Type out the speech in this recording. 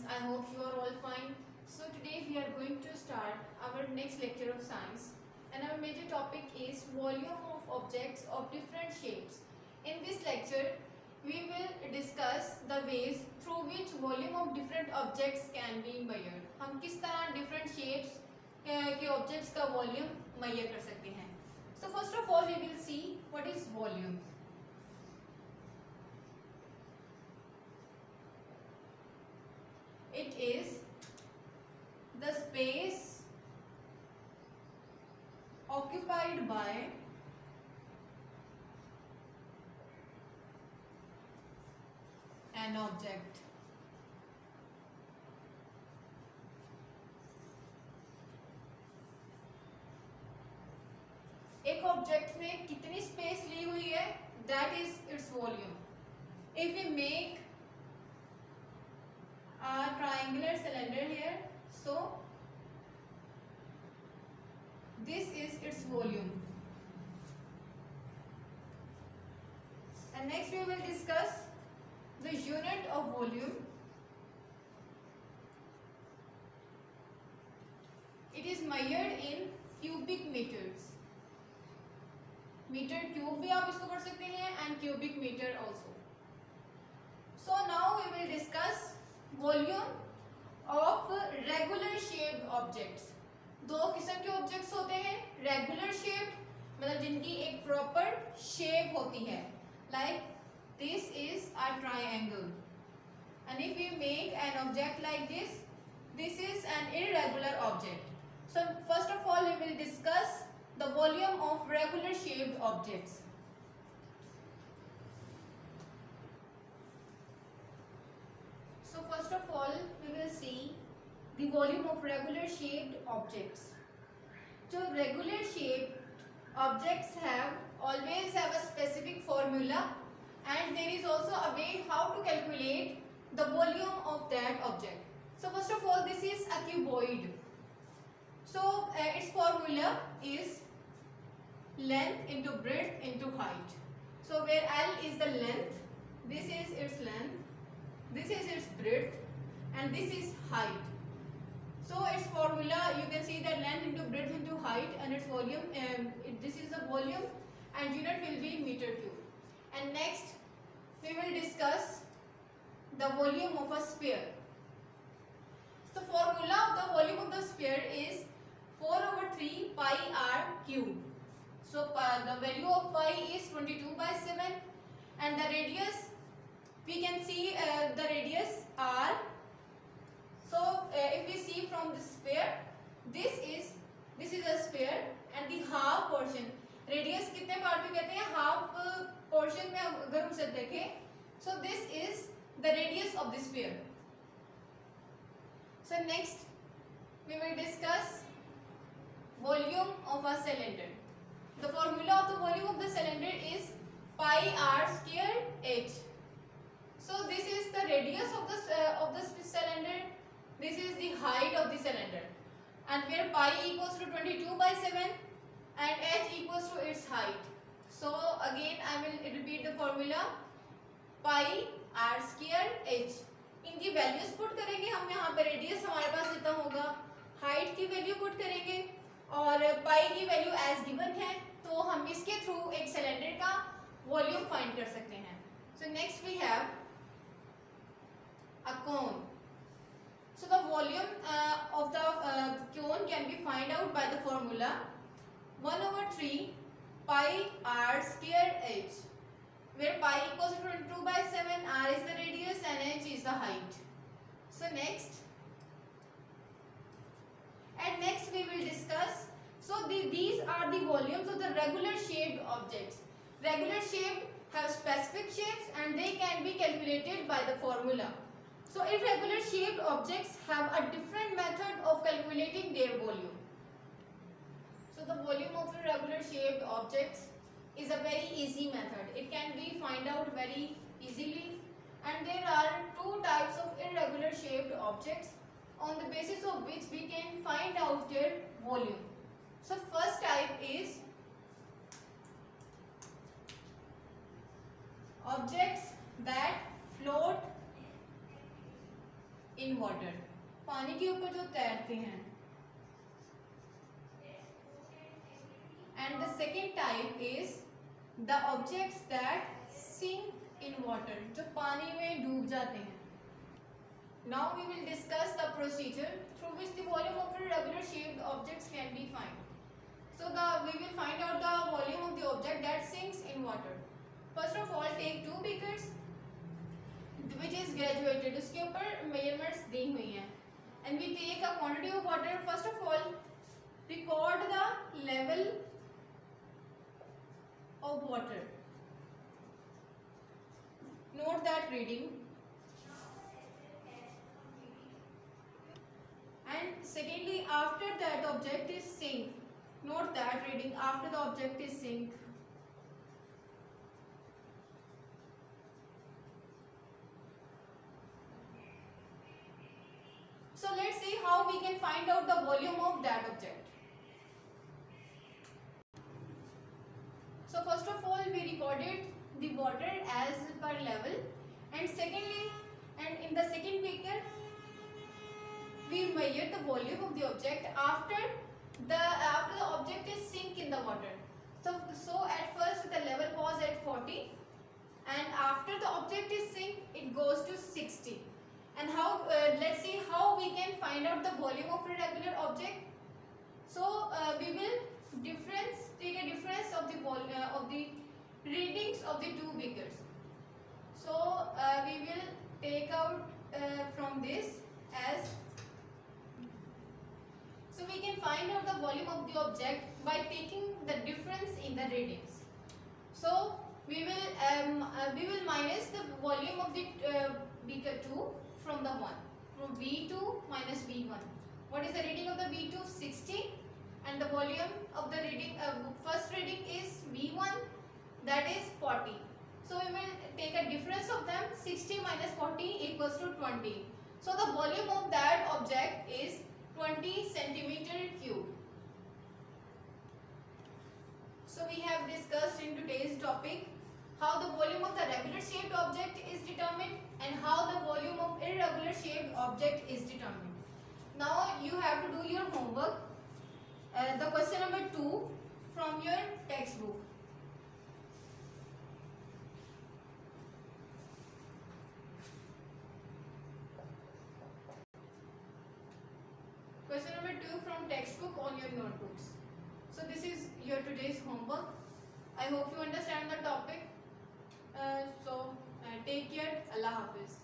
I hope you are all fine. So today we are going to start our next lecture of science, and our major topic is volume of objects of different shapes. In this lecture we will discuss the ways through which volume of different objects can be measured. हम किस तरह different shapes के objects का volume measure कर सकते हैं. So first of all we will see what is volume. It is the space occupied by an object. एक object में कितनी स्पेस ली हुई है, that is its volume. If we make a triangular cylinder here, so this is its volume. And next we will discuss the unit of volume. It is measured in cubic meters. Meter cube भी आप इसको पढ़ सकते हैं and cubic meter also. So now we will discuss volume of regular shaped objects. दो किस्म के objects होते हैं. रेगुलर शेप्ड मतलब जिनकी एक प्रॉपर शेप होती है, like this is a triangle, and if we make an object like this, this is an irregular object. So first of all we will discuss the volume of regular shaped objects. So first of all we will see the volume of regular shaped objects. So regular shaped objects always have a specific formula, and there is also a way how to calculate the volume of that object. So first of all, this is a cuboid. So its formula is length into breadth into height. So where L is the length, this is its length, this is its breadth, and this is height. So its formula, you can see that length into breadth into height, and its volume, this is the volume, and unit will be meter cube. And next we will discuss the volume of a sphere. The formula of the volume of the sphere is 4/3 pi r cube. So the value of pi is 22/7, and the radius, we can see the radius r. So if we see from the sphere, this is a sphere, and the half portion, radius कितने part में कहते हैं, half portion में अगर हम उसे देखें, so this is the radius of the sphere. So next we will discuss volume of a cylinder. The formula of the volume of the cylinder is pi r square h. So this is the radius of the cylinder, this is the height of the cylinder, and where pi equals to 22/7 and h equals to its height. So again I will repeat the formula, pi r square h. इनकी values put करेंगे हम यहाँ पे. Radius हमारे पास इतना होगा, height की value put करेंगे, और पाई की वैल्यू एज गिवन है, तो हम इसके थ्रू एक सिलेंडर का वॉल्यूम फाइंड कर सकते हैं. So next we have a cone. So the volume of the cone can be find out by the formula 1/3 pi r square h, where pi equals to 22/7, r is the radius and h is the height. So next we will discuss. So these are the volumes of the regular shaped objects. Regular shaped have specific shapes, and they can be calculated by the formula. So irregular shaped objects have a different method of calculating their volume. So the volume of irregular shaped objects is a very easy method. It can be find out very easily, and there are two types of irregular shaped objects on the basis of which we can find out their volume. So first type is objects that float in water, पानी के ऊपर जो तैरते हैं. And the second type is the objects that sink in water, जो पानी में डूब जाते हैं. Now we will discuss the procedure through which the volume of irregular shaped objects can be found. So we will find out the volume of the object that sinks in water. First of all, take two beakers which is graduated, उसके ऊपर measurements दी हुई हैं, and we take a quantity of water. First of all, record the level of water. Note that reading. And secondly, after that object is sink, note that reading after the object is sink. So let's see how we can find out the volume of that object. So first of all, we recorded the water as per level, and secondly, and in the second beaker, we measure the volume of the object after the object is sink in the water. So at first the level was at 40, and after the object is sink, it goes to 60. And how? Let's see how we can find out the volume of a regular object. So we will take a difference of the readings of the two beakers. So we will take out from this as. So we can find out the volume of the object by taking the difference in the readings. So we will minus the volume of the beaker 2 from the 1. From V2 minus V1. What is the reading of the V2? 60. And the volume of the reading, first reading is V1, that is 40. So we will take a difference of them. 60 minus 40 equals to 20. So the volume of that object is 20 centimeter cube. So we have discussed in today's topic how the volume of the regular shaped object is determined and how the volume of irregular shaped object is determined. Now you have to do your homework. The question number 2 from your textbook. Question number 2 from textbook on your notebooks. So this is your today's homework. I hope you understand the topic. Take care. Allah Hafiz.